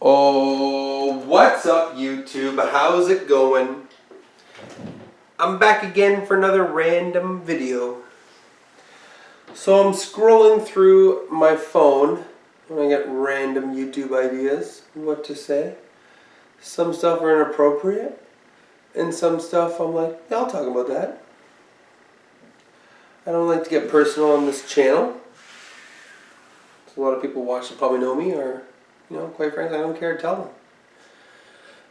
Oh, what's up, YouTube? How's it going? I'm back again for another random video. So I'm scrolling through my phone when I get random YouTube ideas, what to say. Some stuff are inappropriate, and some stuff I'm like, yeah, I'll talk about that. I don't like to get personal on this channel. So a lot of people watch that probably know me, or, quite frankly, I don't care to tell them.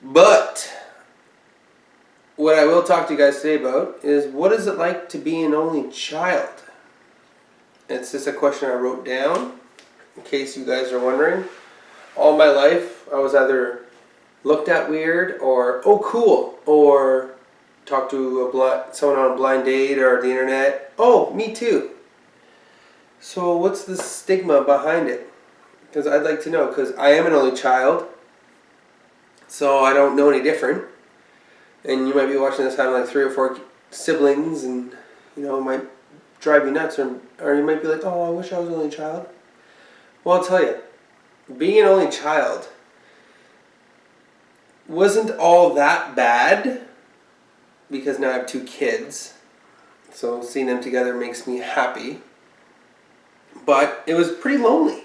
But what I will talk to you guys today about is, what is it like to be an only child? It's just a question I wrote down, in case you guys are wondering. All my life, I was either looked at weird, or, oh cool, or talked to someone on a blind date or the internet. Oh, me too. So what's the stigma behind it? Because I'd like to know, because I am an only child, so I don't know any different. And you might be watching this having like 3 or 4 siblings, and it might drive you nuts, or you might be like, oh, I wish I was an only child. Well, I'll tell you, being an only child wasn't all that bad, because now I have 2 kids, so seeing them together makes me happy. But it was pretty lonely.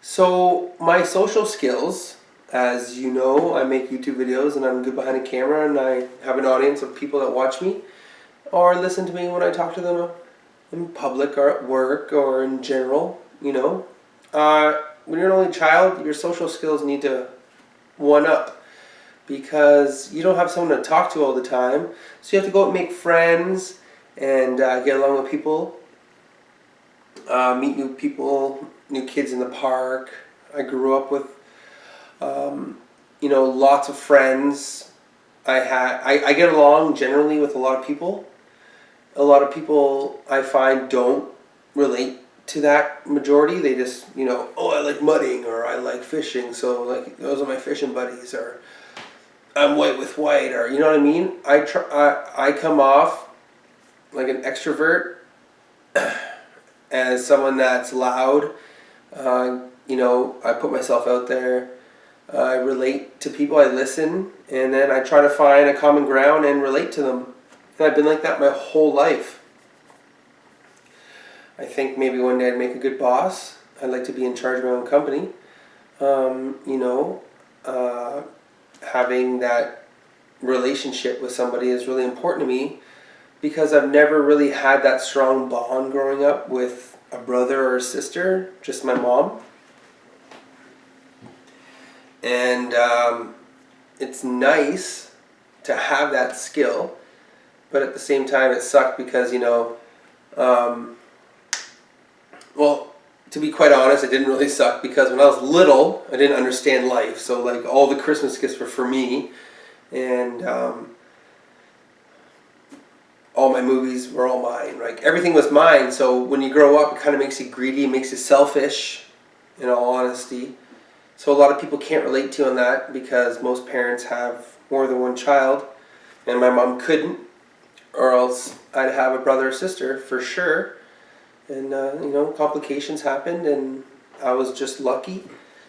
So my social skills, as you know, I make YouTube videos and I'm good behind a camera, and I have an audience of people that watch me or listen to me when I talk to them in public or at work or in general. When you're an only child, your social skills need to one up, because you don't have someone to talk to all the time. So you have to go out and make friends and get along with people, meet new people, new kids in the park. I grew up with lots of friends. I get along generally with a lot of people. A lot of people I find don't relate to that majority. They just, oh, I like mudding, or I like fishing, so like those are my fishing buddies, or I'm white with white, or you know what I mean? I come off like an extrovert, as someone that's loud. I put myself out there. I relate to people, I listen, and then I try to find a common ground and relate to them. And I've been like that my whole life. I think maybe one day I'd make a good boss. I'd like to be in charge of my own company. Having that relationship with somebody is really important to me, because I've never really had that strong bond growing up with a brother or a sister, just my mom. And it's nice to have that skill, but at the same time it sucked because, to be quite honest, it didn't really suck, because when I was little, I didn't understand life. So like all the Christmas gifts were for me, and all my movies were all mine. Like everything was mine. So when you grow up, it kind of makes you greedy, it makes you selfish, in all honesty. So a lot of people can't relate to you on that, because most parents have more than one child, and my mom couldn't, or else I'd have a brother or sister for sure. And complications happened, and I was just lucky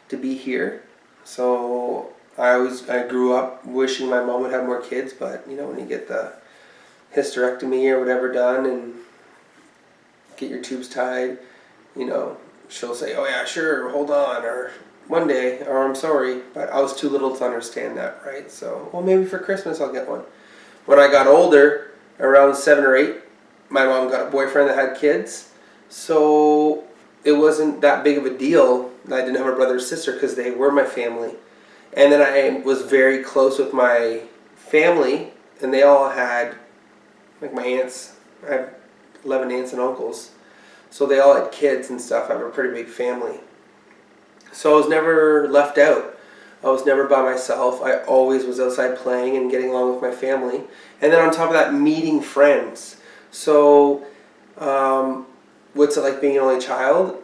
to be here. So I grew up wishing my mom would have more kids, but when you get the hysterectomy or whatever done and get your tubes tied, she'll say, oh yeah, sure, hold on, or one day, or I'm sorry, but I was too little to understand that, right? So, well, maybe for Christmas I'll get one. When I got older, around 7 or 8, my mom got a boyfriend that had kids, so it wasn't that big of a deal that I didn't have a brother or sister, because they were my family. And then I was very close with my family, and they all had, like my aunts, I have 11 aunts and uncles, so they all had kids and stuff. I have a pretty big family. So I was never left out. I was never by myself. I always was outside playing and getting along with my family. And then on top of that, meeting friends. So what's it like being an only child?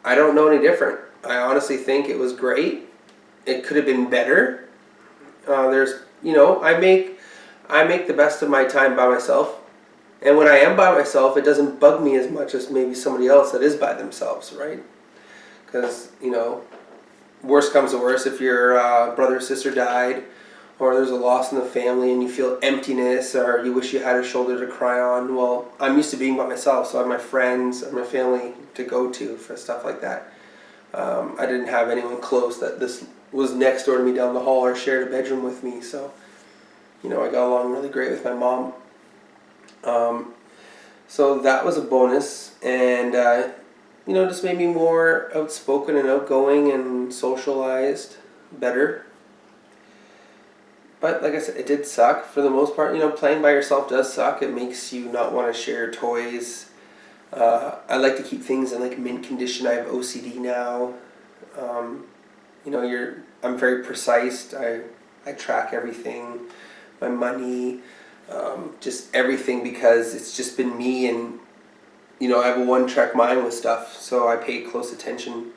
I don't know any different. I honestly think it was great. It could have been better. I make the best of my time by myself. And when I am by myself, it doesn't bug me as much as maybe somebody else that is by themselves, right? Because, worst comes to worst, if your brother or sister died, or there's a loss in the family and you feel emptiness, or you wish you had a shoulder to cry on, well, I'm used to being by myself, so I have my friends and my family to go to for stuff like that. I didn't have anyone close that this was next door to me down the hall or shared a bedroom with me, so I got along really great with my mom. So that was a bonus, and just made me more outspoken and outgoing and socialized better. But like I said, it did suck for the most part. Playing by yourself does suck. It makes you not want to share toys. I like to keep things in like mint condition. I have OCD now. I'm very precise. I track everything, my money, just everything, because it's just been me, and I have a one-track mind with stuff, so I pay close attention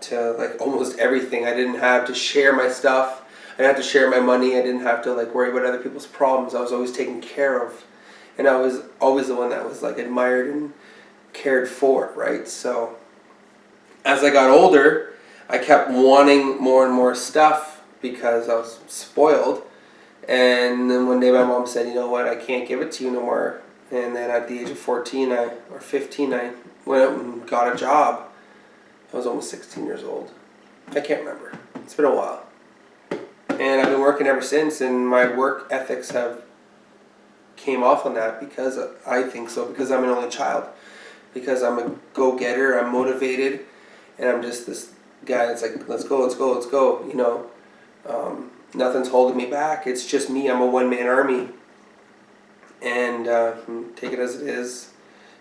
to like almost everything. I didn't have to share my stuff. I didn't have to share my money. I didn't have to like worry about other people's problems. I was always taken care of, and I was always the one that was like admired and cared for, right? So as I got older, I kept wanting more and more stuff because I was spoiled. And then one day my mom said, "You know what? I can't give it to you no more." And then at the age of 14 or 15, I went out and got a job. I was almost 16 years old. I can't remember. It's been a while. And I've been working ever since, and my work ethics have came off on that, because I think so, because I'm an only child, because I'm a go-getter, I'm motivated, and I'm just this guy that's like, let's go, let's go, let's go, nothing's holding me back. It's just me. I'm a one-man army, and take it as it is.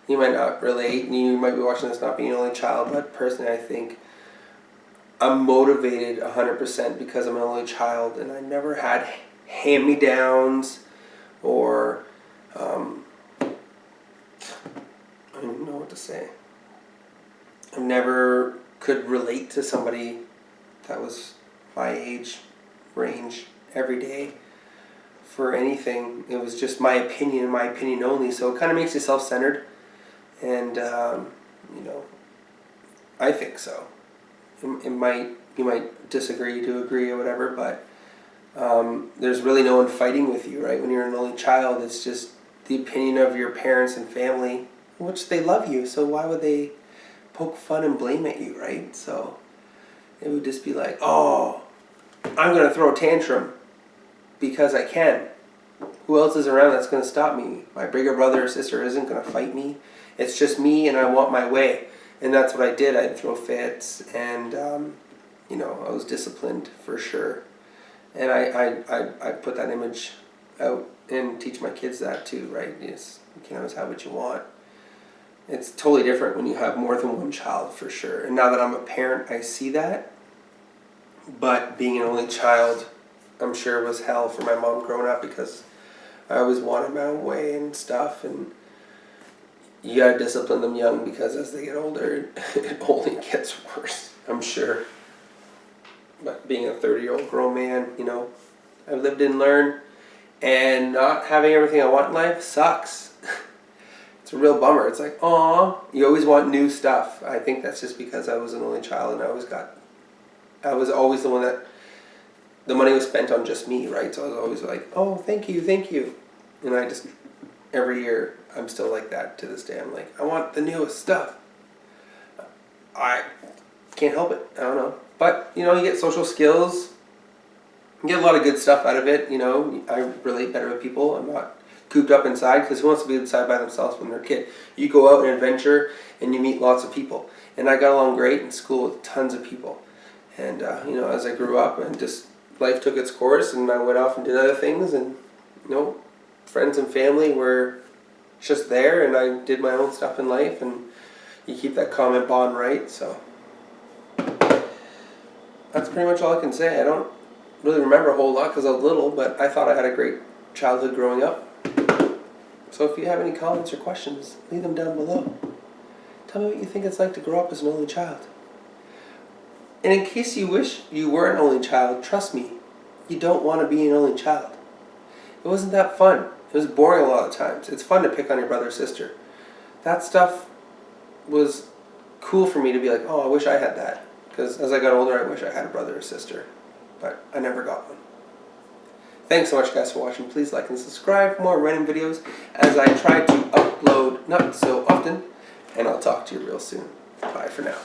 You might not relate, and you might be watching this not being an only child, but personally I think I'm motivated 100% because I'm an only child, and I never had hand-me-downs or I don't even know what to say. I never could relate to somebody that was my age range every day for anything. It was just my opinion and my opinion only, so it kind of makes you self-centered, and I think so. You might disagree to agree or whatever, but there's really no one fighting with you, right? When you're an only child, it's just the opinion of your parents and family, which they love you, so why would they poke fun and blame at you, right? So it would just be like, oh, I'm going to throw a tantrum because I can. Who else is around that's going to stop me? My bigger brother or sister isn't going to fight me. It's just me, and I want my way. And that's what I did. I'd throw fits, and I was disciplined for sure. And I put that image out and teach my kids that too, right? Yes, you can't always have what you want. It's totally different when you have more than one child, for sure. And now that I'm a parent, I see that. But being an only child, I'm sure was hell for my mom growing up, because I always wanted my own way and stuff, and you gotta discipline them young, because as they get older, it only gets worse, I'm sure. But being a 30-year-old grown man, I've lived and learned, and not having everything I want in life sucks. It's a real bummer. It's like, aw, you always want new stuff. I think that's just because I was an only child, and I was always the one that the money was spent on just me, right? So I was always like, oh, thank you. And I just, every year, I'm still like that to this day. I'm like, I want the newest stuff. I can't help it. I don't know. But, you get social skills. You get a lot of good stuff out of it. I relate better with people. I'm not cooped up inside, because who wants to be inside by themselves when they're a kid? You go out and adventure, and you meet lots of people. And I got along great in school with tons of people. And, as I grew up, and just life took its course, and I went off and did other things, and, friends and family were just there, and I did my own stuff in life, and you keep that common bond, right? So that's pretty much all I can say. I don't really remember a whole lot because I was little, but I thought I had a great childhood growing up. So if you have any comments or questions, leave them down below. Tell me what you think it's like to grow up as an only child. And in case you wish you were an only child, trust me, you don't want to be an only child. It wasn't that fun. It was boring a lot of times. It's fun to pick on your brother or sister. That stuff was cool for me to be like, oh, I wish I had that. Because as I got older, I wish I had a brother or sister, but I never got one. Thanks so much, guys, for watching. Please like and subscribe for more random videos as I try to upload not so often, and I'll talk to you real soon. Bye for now.